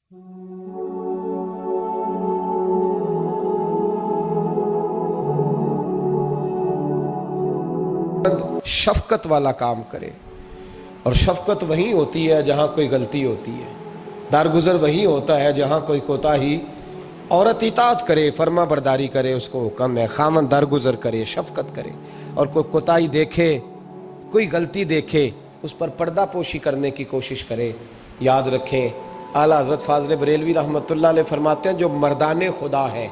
شفقت والا کام کرے، اور شفقت وہیں ہوتی ہے جہاں کوئی غلطی ہوتی ہے، درگزر وہیں ہوتا ہے جہاں کوئی کوتاہی۔ عورت اطاعت کرے، فرما برداری کرے، اس کو حکم ہے، خامن درگزر کرے، شفقت کرے، اور کوئی کوتاہی دیکھے، کوئی غلطی دیکھے، اس پر پردہ پوشی کرنے کی کوشش کرے۔ یاد رکھیں، اعلیٰ حضرت فاضل بریلوی رحمۃ اللہ علیہ فرماتے ہیں جو مردان خدا ہے،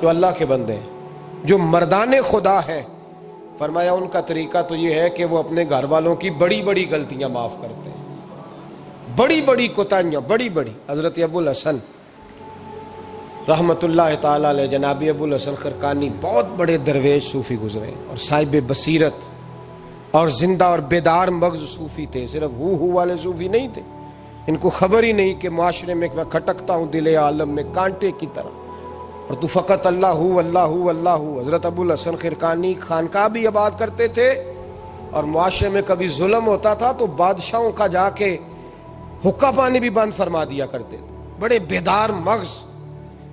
جو اللہ کے بندے ہیں، جو مردان خدا ہے، فرمایا ان کا طریقہ تو یہ ہے کہ وہ اپنے گھر والوں کی بڑی بڑی غلطیاں معاف کرتے ہیں، بڑی بڑی کوتاہیاں، بڑی بڑی۔ حضرت ابو الحسن رحمۃ اللہ تعالیٰ علیہ، جناب ابو الحسن خرقانی بہت بڑے درویش صوفی گزرے اور صاحب بصیرت اور زندہ اور بیدار مغز صوفی تھے، صرف ہو والے صوفی نہیں تھے۔ ان کو خبر ہی نہیں کہ معاشرے میں میں کھٹکتا ہوں دل عالم میں کانٹے کی طرح، اور تو فقط اللہ ہو اللہ ہو اللہ ہو۔ حضرت ابو الحسن خرقانی خانقاہ بھی آباد کرتے تھے، اور معاشرے میں کبھی ظلم ہوتا تھا تو بادشاہوں کا جا کے حقہ پانی بھی بند فرما دیا کرتے تھے۔ بڑے بیدار مغز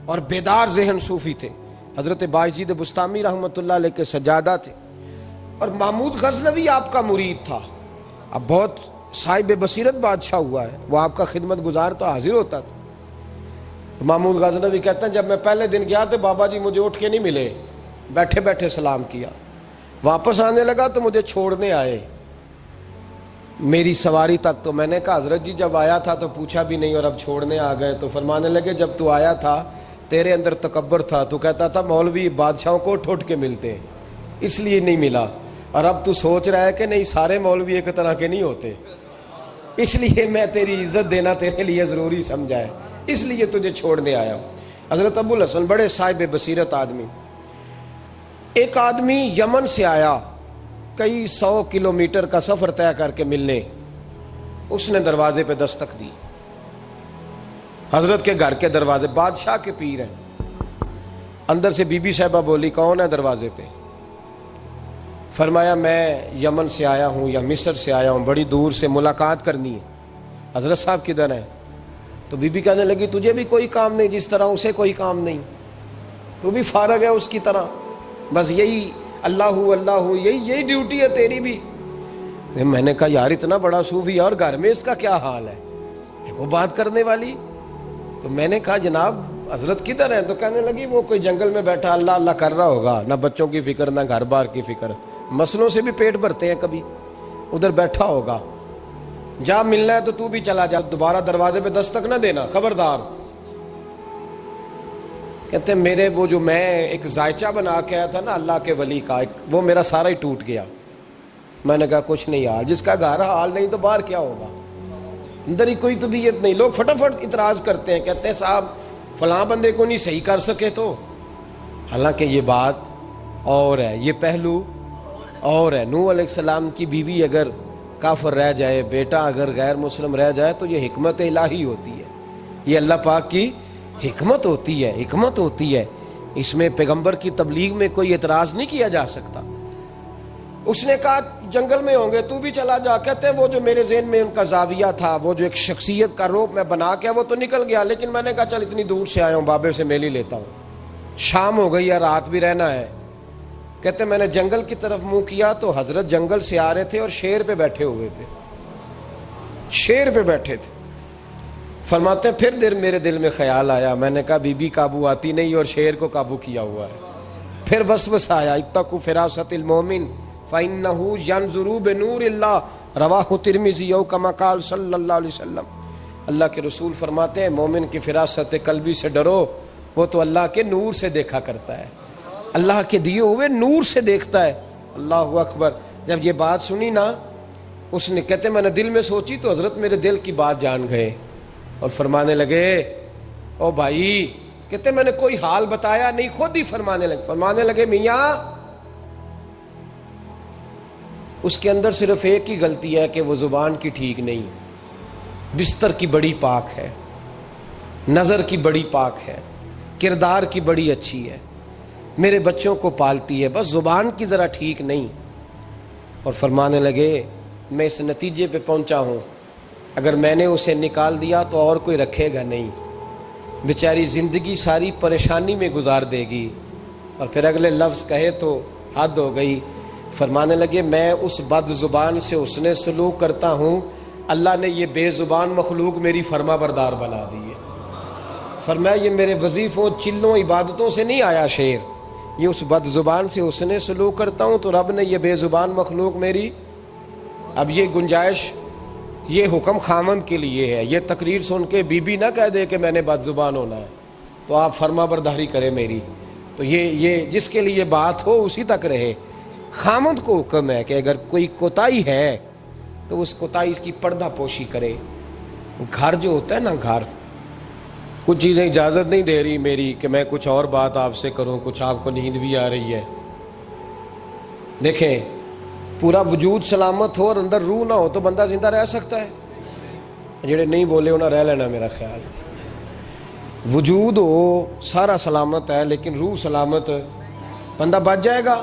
اور بیدار ذہن صوفی تھے۔ حضرت باعزید بستامی رحمۃ اللہ علیہ کے سجادہ تھے، اور محمود غزنوی آپ کا مرید تھا۔ اب بہت صاحب بصیرت بادشاہ ہوا ہے، وہ آپ کا خدمت گزار تو حاضر ہوتا تھا۔ محمود غزنوی کہتے ہیں جب میں پہلے دن گیا تو بابا جی مجھے اٹھ کے نہیں ملے، بیٹھے بیٹھے سلام کیا، واپس آنے لگا تو مجھے چھوڑنے آئے میری سواری تک، تو میں نے کہا حضرت جی جب آیا تھا تو پوچھا بھی نہیں اور اب چھوڑنے آ گئے۔ تو فرمانے لگے جب تو آیا تھا تیرے اندر تکبر تھا، تو کہتا تھا مولوی بادشاہوں کو اٹھ کے ملتے ہیں اس لیے نہیں ملا، اور اب تو سوچ رہا ہے کہ نہیں سارے مولوی ایک طرح کے نہیں ہوتے، اس لیے میں تیری عزت دینا تیرے لیے ضروری سمجھا ہے، اس لیے تجھے چھوڑنے آیا ہوں۔ حضرت ابو الحسن بڑے صاحب بصیرت آدمی۔ ایک آدمی یمن سے آیا کئی 100 کلومیٹر کا سفر طے کر کے ملنے، اس نے دروازے پہ دستک دی، حضرت کے گھر کے دروازے، بادشاہ کے پیر ہیں۔ اندر سے بی بی صاحبہ بولی کون ہے دروازے پہ؟ فرمایا میں یمن سے آیا ہوں یا مصر سے آیا ہوں، بڑی دور سے ملاقات کرنی ہے۔ حضرت صاحب کدھر ہیں؟ تو بی بی کہنے لگی تجھے بھی کوئی کام نہیں جس طرح اسے کوئی کام نہیں، تو بھی فارغ ہے اس کی طرح، بس یہی اللہ ہو اللہ ہو، یہی ڈیوٹی ہے تیری بھی۔ میں نے کہا یار اتنا بڑا صوفی اور گھر میں اس کا کیا حال ہے، وہ بات کرنے والی۔ تو میں نے کہا جناب حضرت کدھر ہیں؟ تو کہنے لگی وہ کوئی جنگل میں بیٹھا اللہ اللہ کر رہا ہوگا، نہ بچوں کی فکر نہ گھر بار کی فکر، مسئلوں سے بھی پیٹ بھرتے ہیں کبھی، ادھر بیٹھا ہوگا، جا ملنا ہے تو تو بھی چلا جا، دوبارہ دروازے پہ دستک نہ دینا خبردار۔ کہتے ہیں میرے وہ جو میں ایک ذائچہ بنا کے آیا تھا نا اللہ کے ولی کا، وہ میرا سارا ہی ٹوٹ گیا۔ میں نے کہا کچھ نہیں یار، جس کا گھر حال نہیں تو باہر کیا ہوگا، اندر ہی کوئی طبیعت نہیں۔ لوگ فٹافٹ اعتراض کرتے ہیں، کہتے ہیں صاحب فلاں بندے کو نہیں صحیح کر سکے تو، حالانکہ یہ بات اور ہے، یہ پہلو اور ہے۔ نوح علیہ السلام کی بیوی اگر کافر رہ جائے، بیٹا اگر غیر مسلم رہ جائے تو یہ حکمت الہی ہوتی ہے، یہ اللہ پاک کی حکمت ہوتی ہے، حکمت ہوتی ہے۔ اس میں پیغمبر کی تبلیغ میں کوئی اعتراض نہیں کیا جا سکتا۔ اس نے کہا جنگل میں ہوں گے تو بھی چلا جا۔ کہتے ہیں وہ جو میرے ذہن میں ان کا زاویہ تھا، وہ جو ایک شخصیت کا روپ میں بنا کے وہ تو نکل گیا، لیکن میں نے کہا چل اتنی دور سے آیا ہوں بابے سے میل ہی لیتا ہوں، شام ہو گئی ہے رات بھی رہنا ہے۔ کہتے ہیں میں نے جنگل کی طرف منہ کیا تو حضرت جنگل سے آ رہے تھے اور شیر پہ بیٹھے ہوئے تھے، شیر پہ بیٹھے تھے۔ فرماتے ہیں پھر میرے دل میں خیال آیا، میں نے کہا بی بی قابو آتی نہیں اور شیر کو قابو کیا ہوا ہے۔ پھر وسوسہ آیا اتقوا فراست المومن فإنه ينظر بنور اللہ، رواہ ترمذی او کما قال صلی اللہ علیہ وسلم۔ اللہ کے رسول فرماتے ہیں مومن کی فراست قلبی سے ڈرو، وہ تو اللہ کے نور سے دیکھا کرتا ہے، اللہ کے دیے ہوئے نور سے دیکھتا ہے۔ اللہ اکبر۔ جب یہ بات سنی نا، اس نے کہتے میں نے دل میں سوچی تو حضرت میرے دل کی بات جان گئے اور فرمانے لگے او بھائی، کہتے میں نے کوئی حال بتایا نہیں، خود ہی فرمانے لگے میاں اس کے اندر صرف ایک ہی غلطی ہے کہ وہ زبان کی ٹھیک نہیں، بستر کی بڑی پاک ہے، نظر کی بڑی پاک ہے، کردار کی بڑی اچھی ہے، میرے بچوں کو پالتی ہے، بس زبان کی ذرا ٹھیک نہیں۔ اور فرمانے لگے میں اس نتیجے پہ پہنچا ہوں اگر میں نے اسے نکال دیا تو اور کوئی رکھے گا نہیں، بیچاری زندگی ساری پریشانی میں گزار دے گی، اور پھر اگلے لفظ کہے تو حد ہو گئی. فرمانے لگے میں اس بد زبان سے حسن سلوک کرتا ہوں، اللہ نے یہ بے زبان مخلوق میری فرما بردار بنا دی ہے. فرمایا یہ میرے وظیفوں چلوں عبادتوں سے نہیں آیا شعر، یہ اس بد زبان سے حسن سلوک کرتا ہوں تو رب نے یہ بے زبان مخلوق میری. اب یہ گنجائش، یہ حکم خامند کے لیے ہے. یہ تقریر سن کے بی بی نہ کہہ دے کہ میں نے بد زبان ہونا ہے تو آپ فرما برداری کریں میری. تو یہ جس کے لیے بات ہو اسی تک رہے. خامند کو حکم ہے کہ اگر کوئی کوتاہی ہے تو اس کوتاہی کی پردہ پوشی کرے. گھر جو ہوتا ہے نا، گھر کچھ چیزیں اجازت نہیں دے رہی میری کہ میں کچھ اور بات آپ سے کروں، کچھ آپ کو نیند بھی آ رہی ہے. دیکھیں پورا وجود سلامت ہو اور اندر روح نہ ہو تو بندہ زندہ رہ سکتا ہے؟ جڑے نہیں بولے انہیں رہ لینا میرا خیال. وجود ہو سارا سلامت ہے لیکن روح سلامت، بندہ بچ جائے گا؟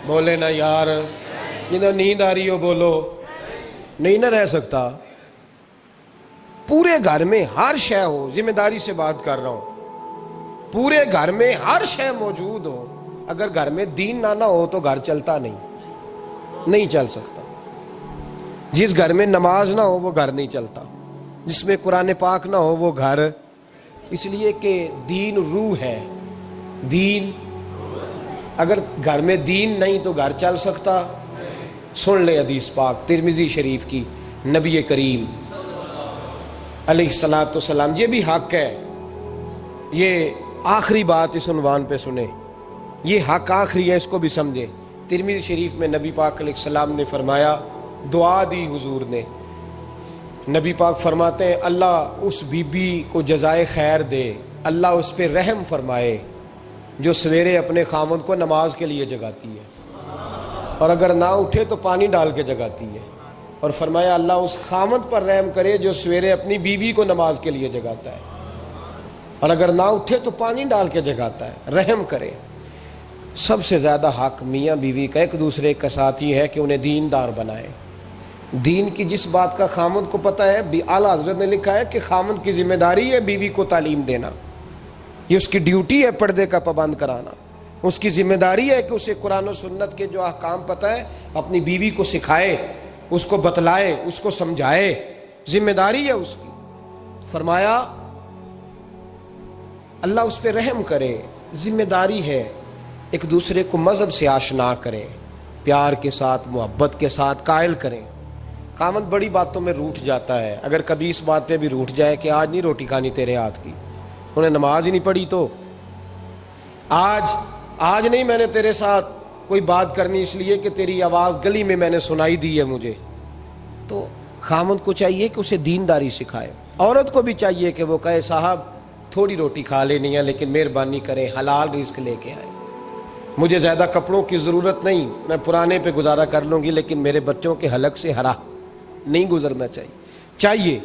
بولے نا یار، جنہیں نیند آ رہی ہو بولو. نہیں نہ رہ سکتا. پورے گھر میں ہر شے ہو، ذمہ داری سے بات کر رہا ہوں، پورے گھر میں ہر شے موجود ہو، اگر گھر میں دین نہ ہو تو گھر چلتا نہیں چل سکتا. جس گھر میں نماز نہ ہو وہ گھر نہیں چلتا، جس میں قرآن پاک نہ ہو وہ گھر. اس لیے کہ دین روح ہے. دین اگر گھر میں دین نہیں تو گھر چل سکتا؟ سن لے حدیث پاک ترمذی شریف کی، نبی کریم علیہ الصلاۃ والسلام. یہ بھی حق ہے، یہ آخری بات اس عنوان پہ سنیں، یہ حق آخری ہے، اس کو بھی سمجھیں. ترمذی شریف میں نبی پاک علیہ السلام نے فرمایا، دعا دی حضور نے. نبی پاک فرماتے ہیں اللہ اس بی بی کو جزائے خیر دے، اللہ اس پہ رحم فرمائے جو سویرے اپنے خامند کو نماز کے لیے جگاتی ہے اور اگر نہ اٹھے تو پانی ڈال کے جگاتی ہے. اور فرمایا اللہ اس خامند پر رحم کرے جو سویرے اپنی بیوی کو نماز کے لیے جگاتا ہے اور اگر نہ اٹھے تو پانی ڈال کے جگاتا ہے. رحم کرے. سب سے زیادہ حق میاں بیوی کا ایک دوسرے کا ساتھ یہ ہے کہ انہیں دیندار بنائے. دین کی جس بات کا خامند کو پتہ ہے، اعلیٰ حضرت نے لکھا ہے کہ خامند کی ذمہ داری ہے بیوی کو تعلیم دینا، یہ اس کی ڈیوٹی ہے پردے کا پابند کرانا. اس کی ذمہ داری ہے کہ اسے قرآن و سنت کے جو احکام پتہ ہے اپنی بیوی کو سکھائے، اس کو بتلائے، اس کو سمجھائے. ذمہ داری ہے اس کی. فرمایا اللہ اس پہ رحم کرے. ذمہ داری ہے ایک دوسرے کو مذہب سے آشنا کریں، پیار کے ساتھ محبت کے ساتھ قائل کریں. خامند بڑی باتوں میں روٹھ جاتا ہے، اگر کبھی اس بات پہ بھی روٹھ جائے کہ آج نہیں روٹی کھانی تیرے ہاتھ کی، انہیں نماز ہی نہیں پڑھی تو آج نہیں میں نے تیرے ساتھ کوئی بات کرنی اس لیے کہ تیری آواز گلی میں نے سنائی دی ہے مجھے. تو خامند کو چاہیے کہ اسے دینداری سکھائے. عورت کو بھی چاہیے کہ وہ کہے صاحب تھوڑی روٹی کھا لینی ہے لیکن مہربانی کریں حلال رزق لے کے آئیں، مجھے زیادہ کپڑوں کی ضرورت نہیں، میں پرانے پہ گزارا کر لوں گی لیکن میرے بچوں کے حلق سے ہرا نہیں گزرنا چاہیے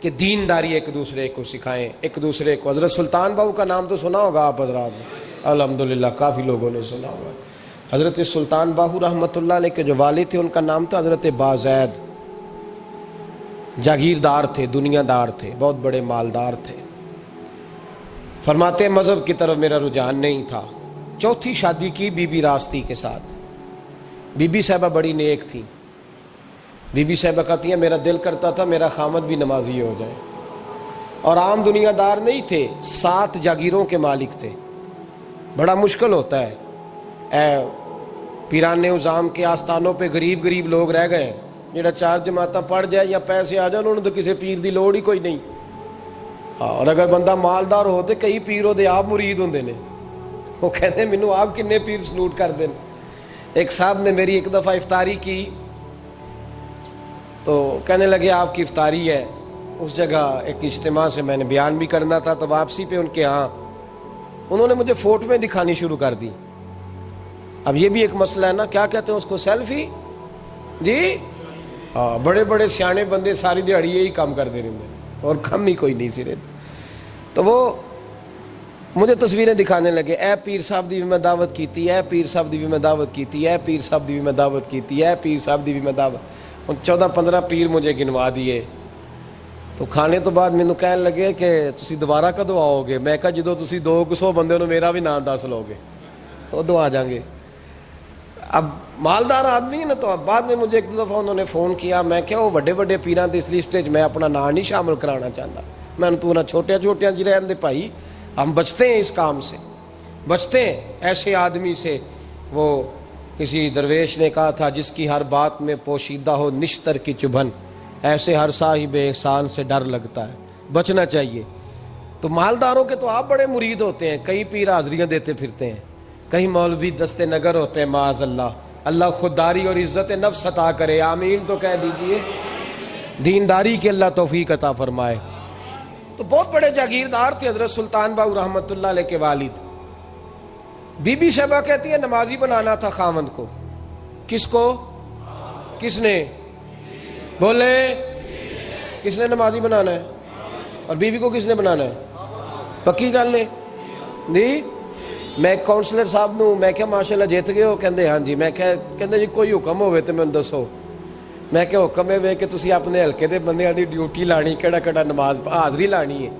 کہ دینداری ایک دوسرے کو سکھائیں، ایک دوسرے کو. حضرت سلطان باہو کا نام تو سنا ہوگا آپ حضرات نے، الحمدللہ کافی لوگوں نے سنا ہوگا. حضرت سلطان باہو رحمۃ اللہ علیہ کے جو والد تھے ان کا نام تھا حضرت بازید. جاگیردار تھے، دنیا دار تھے، بہت بڑے مالدار تھے. فرماتے مذہب کی طرف میرا رجحان نہیں تھا. چوتھی شادی کی بی بی راستی کے ساتھ. بی بی صاحبہ بڑی نیک تھی. بی بی صاحبہ کہتی ہیں میرا دل کرتا تھا میرا خامد بھی نمازی ہو جائے. اور عام دنیا دار نہیں تھے، 7 جاگیروں کے مالک تھے. بڑا مشکل ہوتا ہے، اے پیران نظام کے آستانوں پہ غریب لوگ رہ گئے ہیں، جڑا 4 جماعتیں پڑھ جائے یا پیسے آ جائیں انہوں نے تو کسی پیر دی لوڑ ہی کوئی نہیں. اور اگر بندہ مالدار ہو تو کئی پیروں دے آپ مرید ہوندے نے، وہ کہتے ہیں مینوں آپ کنے پیر سلوٹ کر دیں. ایک صاحب نے میری ایک دفعہ افطاری کی تو کہنے لگے آپ کی افطاری ہے. اس جگہ ایک اجتماع سے میں نے بیان بھی کرنا تھا تو واپسی پہ ان کے ہاں انہوں نے مجھے فوٹویں دکھانی شروع کر دی. اب یہ بھی ایک مسئلہ ہے نا، کیا کہتے ہیں اس کو، سیلفی. جی ہاں، بڑے بڑے سیانے بندے ساری دیہڑی یہی کام کر دے رہے اور کم ہی کوئی نہیں سرے. تو وہ مجھے تصویریں دکھانے لگے، اے پیر صاحب دی بھی میں دعوت کیتی، اے پیر صاحب دی بھی میں دعوت کیتی، اے پیر صاحب دی بھی میں دعوت کیتی، اے پیر صاحب دی بھی میں دعوت. 14-15 پیر مجھے گنوا دیے تو کھانے تو بعد مینوں کہن لگے کہ تسی دوبارہ کدو آؤ گے؟ میں کہا جدو تسی 200 بندے نو میرا بھی نام دس لو گے ادو آ جائیں گے. اب مالدار آدمی ہے نا, تو اب بعد میں مجھے ایک دو دفعہ انہوں نے فون کیا, میں کیا وہ بڑے بڑے پیراں دی اس لسٹ وچ میں اپنا نام نہیں شامل کرانا چاہتا. میں نے تو نہ چھوٹے چھوٹے جی رہن دے بھائی, ہم بچتے ہیں اس کام سے, بچتے ہیں ایسے آدمی سے. وہ کسی درویش نے کہا تھا, جس کی ہر بات میں پوشیدہ ہو نشتر کی چبھن, ایسے ہر صاحب احسان سے ڈر لگتا ہے. بچنا چاہیے. تو مالداروں کے تو آپ بڑے مرید ہوتے ہیں, کئی پیر حاضریاں دیتے پھرتے ہیں, کہیں مولوی دستے نگر ہوتے ہیں, معاذ اللہ. اللہ خودداری اور عزت نفس عطا کرے, آمین تو کہہ دیجئے. دینداری کی اللہ توفیق عطا فرمائے. تو بہت بڑے جاگیردار تھے حضرت سلطان باہو رحمۃ اللہ علیہ کے والد. بی بی شہبہ کہتی ہے نمازی بنانا تھا خاوند کو. کس کو؟ کس نے بولے؟ کس نے نمازی بنانا ہے؟ اور بیوی کو کس نے بنانا ہے؟ پکی گل نے نہیں. میں کونسلر صاحب نو میں کیا ماشاءاللہ جیت گئے ہو؟ کہندے ہاں جی. میں کہندے جی کوئی حکم ہوئے تو میں دسو. میں کہ حکم ہے کہ تسی اپنے ہلکے دے بندیاں دی ڈیوٹی لانی, کیڑا کیڑا نماز حاضری لانی ہے,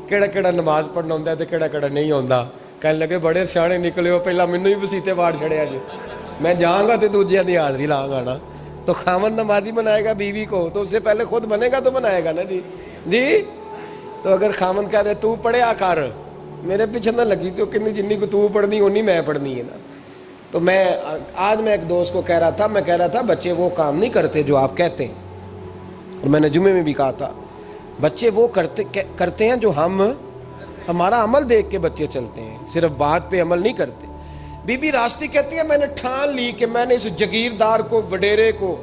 کیڑا کیڑا نماز پڑھنا ہوندا ہے تے کیڑا کیڑا نہیں ہوندا. کہنے لگے بڑے سیانے نکلے ہو, پہلا مینوں ہی وسیتے واڑ چھڑیا جی. میں جاؤں گا تے دوجیاں دی حاضری لاں گا نا. تو خاوند نمازی بنائے گا بیوی کو تو اس سے پہلے خود بنے گا تو بنائے گا نا جی. جی تو اگر خاوند کہہ دے تو پڑھیا کر, میرے پیچھے نہ لگی, تو کتنی جنی کو تو پڑھنی اونی میں پڑھنی ہے نا. تو میں آج میں ایک دوست کو کہہ رہا تھا, میں کہہ رہا تھا بچے وہ کام نہیں کرتے جو آپ کہتے ہیں. اور میں نے جمعے میں بھی کہا تھا بچے وہ کرتے ہیں جو ہمارا عمل دیکھ کے بچے چلتے ہیں, صرف بات پہ عمل نہیں کرتے. بی بی راستی کہتی ہے میں نے ٹھان لی کہ میں نے اس جگیردار کو, وڈیرے کو,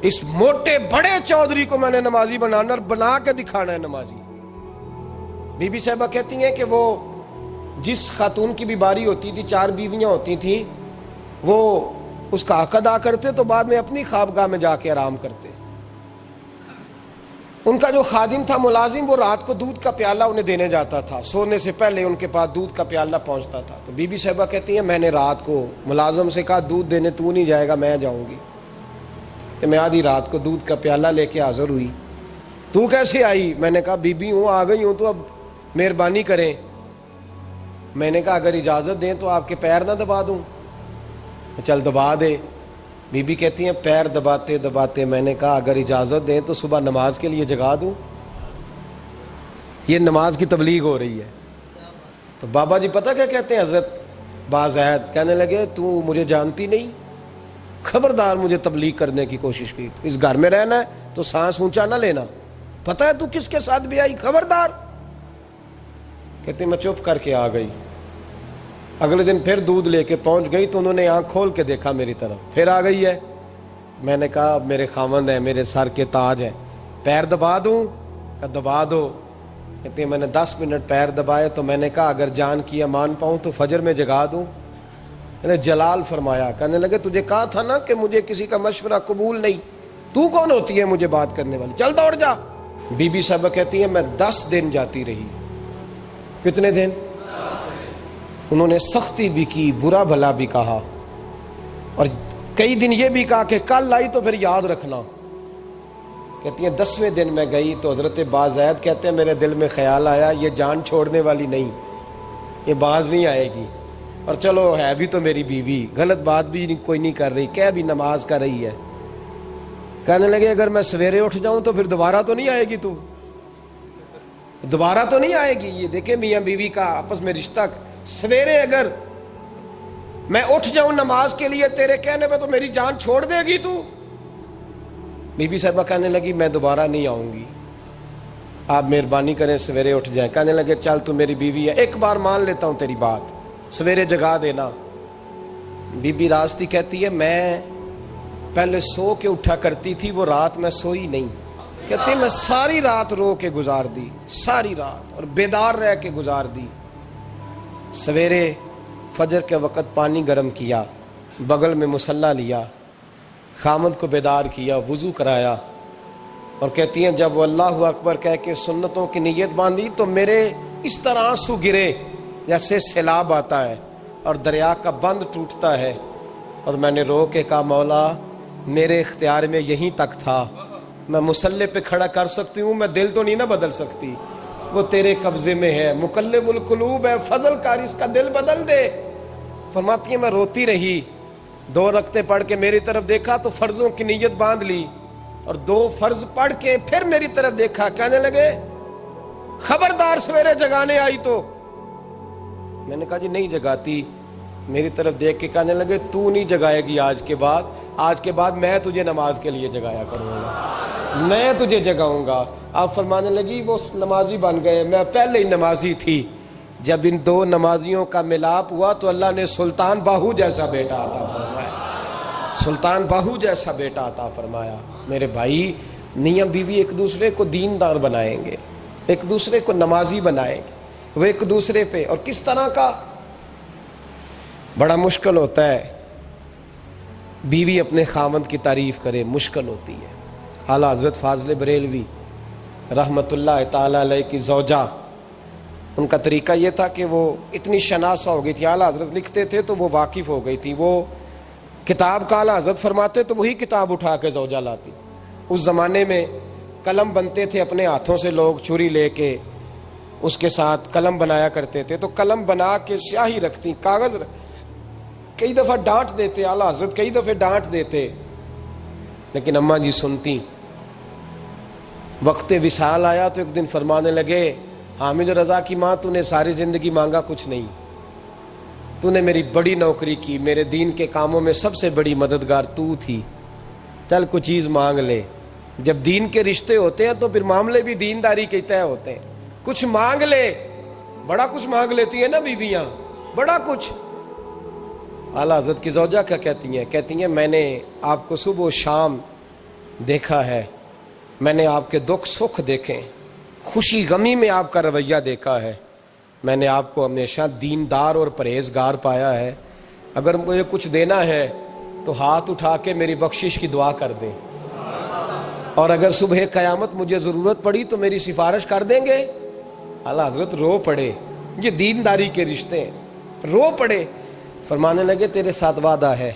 اس موٹے بڑے چودھری کو میں نے نمازی بنانا اور بنا کے دکھانا ہے نمازی. بی بی صاحبہ کہتی ہیں کہ وہ جس خاتون کی بھی باری ہوتی تھی, 4 بیویاں ہوتی تھیں, وہ اس کا حق ادا کرتے تو بعد میں اپنی خوابگاہ میں جا کے آرام کرتے. ان کا جو خادم تھا ملازم, وہ رات کو دودھ کا پیالہ انہیں دینے جاتا تھا, سونے سے پہلے ان کے پاس دودھ کا پیالہ پہنچتا تھا. تو بی بی صاحبہ کہتی ہیں میں نے رات کو ملازم سے کہا دودھ دینے تو نہیں جائے گا, میں جاؤں گی. کہ میں آدھی رات کو دودھ کا پیالہ لے کے حاضر ہوئی. تو کیسے آئی؟ میں نے کہا بی بی ہوں, آ گئی ہوں, تو اب مہربانی کریں. میں نے کہا اگر اجازت دیں تو آپ کے پیر نہ دبا دوں. چل دبا دے. بی بی کہتی ہیں پیر دباتے دباتے میں نے کہا اگر اجازت دیں تو صبح نماز کے لیے جگا دوں. یہ نماز کی تبلیغ ہو رہی ہے. تو بابا جی پتہ کیا کہتے ہیں حضرت بازید, کہنے لگے تو مجھے جانتی نہیں, خبردار مجھے تبلیغ کرنے کی کوشش کی. اس گھر میں رہنا ہے تو سانس اونچا نہ لینا, پتہ ہے تو کس کے ساتھ بھی آئی, خبردار. کہتے میں چپ کر کے آ گئی. اگلے دن پھر دودھ لے کے پہنچ گئی تو انہوں نے آنکھ کھول کے دیکھا میری طرف, پھر آ گئی ہے. میں نے کہا میرے خاوند ہیں, میرے سر کے تاج ہیں, پیر دبا دوں؟ کہ دبا دو. کہتے ہیں میں نے 10 منٹ پیر دبائے تو میں نے کہا اگر جان کی امان پاؤں تو فجر میں جگا دوں. میں نے جلال فرمایا. کہنے لگے تجھے کہا تھا نا کہ مجھے کسی کا مشورہ قبول نہیں, تو کون ہوتی ہے مجھے بات کرنے والی, چل دوڑ جا. بی بی صاحبہ کہتی ہیں میں 10 دن جاتی رہی. کتنے دن؟ انہوں نے سختی بھی کی, برا بھلا بھی کہا, اور کئی دن یہ بھی کہا کہ کل آئی تو پھر یاد رکھنا. کہتی ہیں 10ویں دن میں گئی تو حضرت بازید کہتے ہیں میرے دل میں خیال آیا یہ جان چھوڑنے والی نہیں, یہ باز نہیں آئے گی. اور چلو ہے بھی تو میری بیوی, غلط بات بھی کوئی نہیں کر رہی, کہہ بھی نماز کر رہی ہے. کہنے لگے اگر میں سویرے اٹھ جاؤں تو پھر دوبارہ تو نہیں آئے گی, تو دوبارہ تو نہیں آئے گی. یہ دیکھیں میاں بیوی کا آپس میں رشتہ. سویرے اگر میں اٹھ جاؤں نماز کے لیے تیرے کہنے پہ تو میری جان چھوڑ دے گی تو. بی بی صاحبہ کہنے لگی میں دوبارہ نہیں آؤں گی, آپ مہربانی کریں سویرے اٹھ جائیں. کہنے لگے چل تو میری بیوی ہے, ایک بار مان لیتا ہوں تیری بات, سویرے جگا دینا. بی بی راستی کہتی ہے میں پہلے سو کے اٹھا کرتی تھی, وہ رات میں سوئی نہیں. کہتی میں ساری رات رو کے گزار دی, ساری رات, اور بیدار رہ کے گزار دی. سویرے فجر کے وقت پانی گرم کیا, بغل میں مصلی لیا, خامد کو بیدار کیا, وضو کرایا, اور کہتی ہیں جب وہ اللہ اکبر کہہ کے سنتوں کی نیت باندھی تو میرے اس طرح آنسو گرے جیسے سیلاب آتا ہے اور دریا کا بند ٹوٹتا ہے. اور میں نے رو کے کہا مولا میرے اختیار میں یہیں تک تھا, میں مسلح پہ کھڑا کر سکتی ہوں، میں دل تو نہیں نہ بدل سکتی، وہ تیرے قبضے میں ہے، مقلب القلوب ہے، فضل کر اس کا دل بدل دے۔ فرماتی ہیں میں روتی رہی، 2 رکعتیں پڑھ کے میری طرف دیکھا تو فرضوں کی نیت باندھ لی، اور 2 فرض پڑھ کے پھر میری طرف دیکھا، کہنے لگے خبردار سویرے جگانے آئی تو۔ میں نے کہا جی نہیں جگاتی۔ میری طرف دیکھ کے کہنے لگے تو نہیں جگائے گی آج کے بعد میں تجھے نماز کے لیے جگایا کروں گا، میں تجھے جگاؤں گا۔ آپ فرمانے لگی وہ نمازی بن گئے، میں پہلے ہی نمازی تھی۔ جب ان 2 نمازیوں کا ملاپ ہوا تو اللہ نے سلطان باہو جیسا بیٹا عطا فرمایا، سلطان باہو جیسا بیٹا عطا فرمایا۔ میرے بھائی، میاں بیوی ایک دوسرے کو دیندار بنائیں گے، ایک دوسرے کو نمازی بنائیں گے، وہ ایک دوسرے پہ، اور کس طرح کا بڑا مشکل ہوتا ہے بیوی اپنے خاوند کی تعریف کرے، مشکل ہوتی ہے۔ اعلیٰ حضرت فاضل بریلوی رحمت اللہ تعالیٰ علیہ کی زوجہ، ان کا طریقہ یہ تھا کہ وہ اتنی شناسہ ہو گئی تھی، اعلیٰ حضرت لکھتے تھے تو وہ واقف ہو گئی تھی، وہ کتاب کا اعلیٰ حضرت فرماتے تو وہی کتاب اٹھا کے زوجہ لاتی۔ اس زمانے میں قلم بنتے تھے اپنے ہاتھوں سے، لوگ چھری لے کے اس کے ساتھ قلم بنایا کرتے تھے، تو قلم بنا کے سیاہی رکھتی، کاغذ کئی دفعہ ڈانٹ دیتے، اعلیٰ حضرت کئی دفعہ ڈانٹ دیتے، لیکن اماں جی سنتی۔ وقت وصال آیا تو ایک دن فرمانے لگے حامد رضا کی ماں، تو نے ساری زندگی مانگا کچھ نہیں، تو نے میری بڑی نوکری کی، میرے دین کے کاموں میں سب سے بڑی مددگار تو تھی، چل کچھ چیز مانگ لے۔ جب دین کے رشتے ہوتے ہیں تو پھر معاملے بھی دینداری کے طے ہوتے ہیں، کچھ مانگ لے۔ بڑا کچھ مانگ لیتی ہیں نا بیویاں، بڑا کچھ۔ اعلیٰ حضرت کی زوجہ کیا کہتی ہیں میں نے آپ کو صبح و شام دیکھا ہے، میں نے آپ کے دکھ سکھ دیکھے، خوشی غمی میں آپ کا رویہ دیکھا ہے، میں نے آپ کو ہمیشہ دیندار اور پرہیزگار پایا ہے، اگر مجھے کچھ دینا ہے تو ہاتھ اٹھا کے میری بخشش کی دعا کر دیں، اور اگر صبح قیامت مجھے ضرورت پڑی تو میری سفارش کر دیں گے۔ اعلیٰ حضرت رو پڑے، یہ دینداری کے رشتے ہیں، رو پڑے۔ فرمانے لگے تیرے ساتھ وعدہ ہے،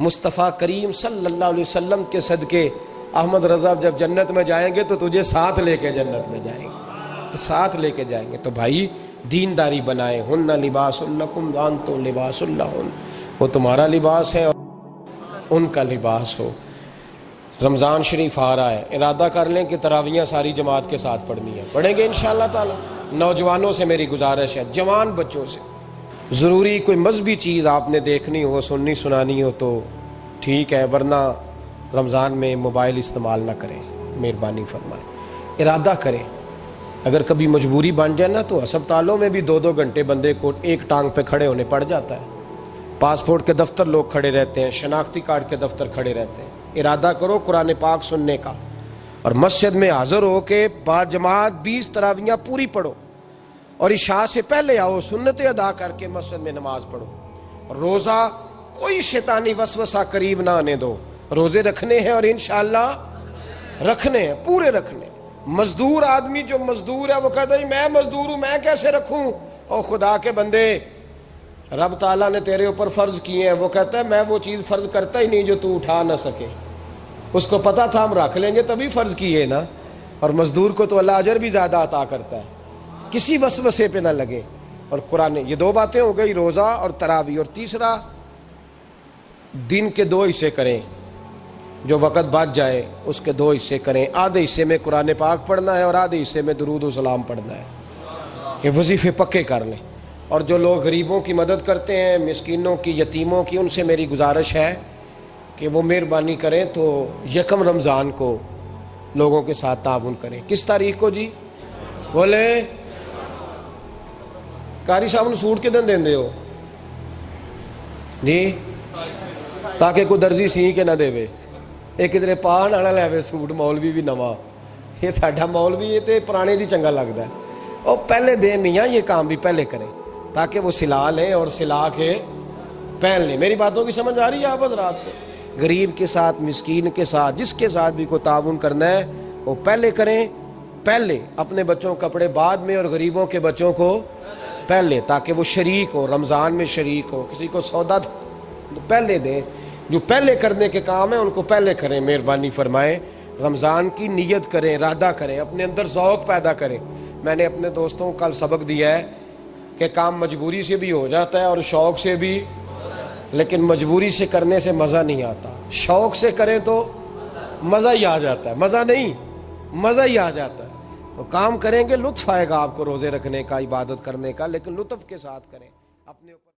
مصطفیٰ کریم صلی اللہ علیہ وسلم کے صدقے احمد رضا جب جنت میں جائیں گے تو تجھے ساتھ لے کے جنت میں جائیں گے، ساتھ لے کے جائیں گے۔ تو بھائی دینداری بنائیں، ہن لباس لکم وانتم لباس لہن، وہ تمہارا لباس ہے اور ان کا لباس ہو۔ رمضان شریف آ رہا ہے، ارادہ کر لیں کہ تراویحیں ساری جماعت کے ساتھ پڑھنی ہے، پڑھیں گے انشاءاللہ تعالی۔ نوجوانوں سے میری گزارش ہے، جوان بچوں سے، ضروری کوئی مذہبی چیز آپ نے دیکھنی ہو، سننی سنانی ہو تو ٹھیک ہے، ورنہ رمضان میں موبائل استعمال نہ کریں، مہربانی فرمائیں، ارادہ کریں۔ اگر کبھی مجبوری بن جائے نا تو ہسپتالوں میں بھی 2-2 گھنٹے بندے کو ایک ٹانگ پہ کھڑے ہونے پڑ جاتا ہے، پاسپورٹ کے دفتر لوگ کھڑے رہتے ہیں، شناختی کارڈ کے دفتر کھڑے رہتے ہیں۔ ارادہ کرو قرآن پاک سننے کا، اور مسجد میں حاضر ہو کے با جماعت 20 تراویحیں پوری پڑھو، اور عشاء سے پہلے آؤ، سنتیں ادا کر کے مسجد میں نماز پڑھو۔ اور روزہ کوئی شیطانی وسوسہ قریب نہ آنے دو، روزے رکھنے ہیں اور انشاءاللہ رکھنے ہیں، پورے رکھنے۔ مزدور آدمی جو مزدور ہے وہ کہتا ہے میں مزدور ہوں، میں کیسے رکھوں؟ اور خدا کے بندے، رب تعالیٰ نے تیرے اوپر فرض کیے ہیں، وہ کہتا ہے میں وہ چیز فرض کرتا ہی نہیں جو تو اٹھا نہ سکے، اس کو پتا تھا ہم رکھ لیں گے تبھی فرض کیے نا۔ اور مزدور کو تو اللہ اجر بھی زیادہ عطا کرتا ہے، کسی وسوسے پہ نہ لگے۔ اور قرآن، یہ 2 باتیں ہو گئی، روزہ اور تراویح۔ اور تیسرا، دن کے 2 حصے کریں، جو وقت بچ جائے اس کے 2 حصے کریں، آدھے حصے میں قرآن پاک پڑھنا ہے اور آدھے حصے میں درود و سلام پڑھنا ہے، یہ وظیفے پکے کر لیں۔ اور جو لوگ غریبوں کی مدد کرتے ہیں، مسکینوں کی، یتیموں کی، ان سے میری گزارش ہے کہ وہ مہربانی کریں تو 1 رمضان کو لوگوں کے ساتھ تعاون کریں۔ کس تاریخ کو جی؟ بولے قاری صاحب نے سوٹ کدن دیں ہو جی، تاکہ کوئی درزی سی کے نہ دے، ایک کدھر پا نہ لے سوٹ، مولوی بھی نواں، یہ ساڈا مولوی یہ تے پرانے دی چنگا لگتا ہے، اور پہلے دے میاں یہ کام بھی پہلے کریں تاکہ وہ سلا لیں اور سلا کے پہن لیں۔ میری باتوں کی سمجھ آ رہی ہے آپ حضرات کو؟ غریب کے ساتھ، مسکین کے ساتھ، جس کے ساتھ بھی کوئی تعاون کرنا ہے وہ پہلے کریں، پہلے اپنے بچوں کے کپڑے بعد میں اور غریبوں کے بچوں کو پہلے، تاکہ وہ شریک ہو، رمضان میں شریک ہو، کسی کو سودا پہلے دیں، جو پہلے کرنے کے کام ہیں ان کو پہلے کریں، مہربانی فرمائیں۔ رمضان کی نیت کریں، ارادہ کریں، اپنے اندر ذوق پیدا کریں۔ میں نے اپنے دوستوں کو کل سبق دیا ہے کہ کام مجبوری سے بھی ہو جاتا ہے اور شوق سے بھی، لیکن مجبوری سے کرنے سے مزہ نہیں آتا، شوق سے کریں تو مزہ ہی آ جاتا ہے، مزہ نہیں، مزہ ہی آ جاتا ہے۔ تو کام کریں گے، لطف آئے گا آپ کو روزے رکھنے کا، عبادت کرنے کا، لیکن لطف کے ساتھ کریں، اپنے اوپر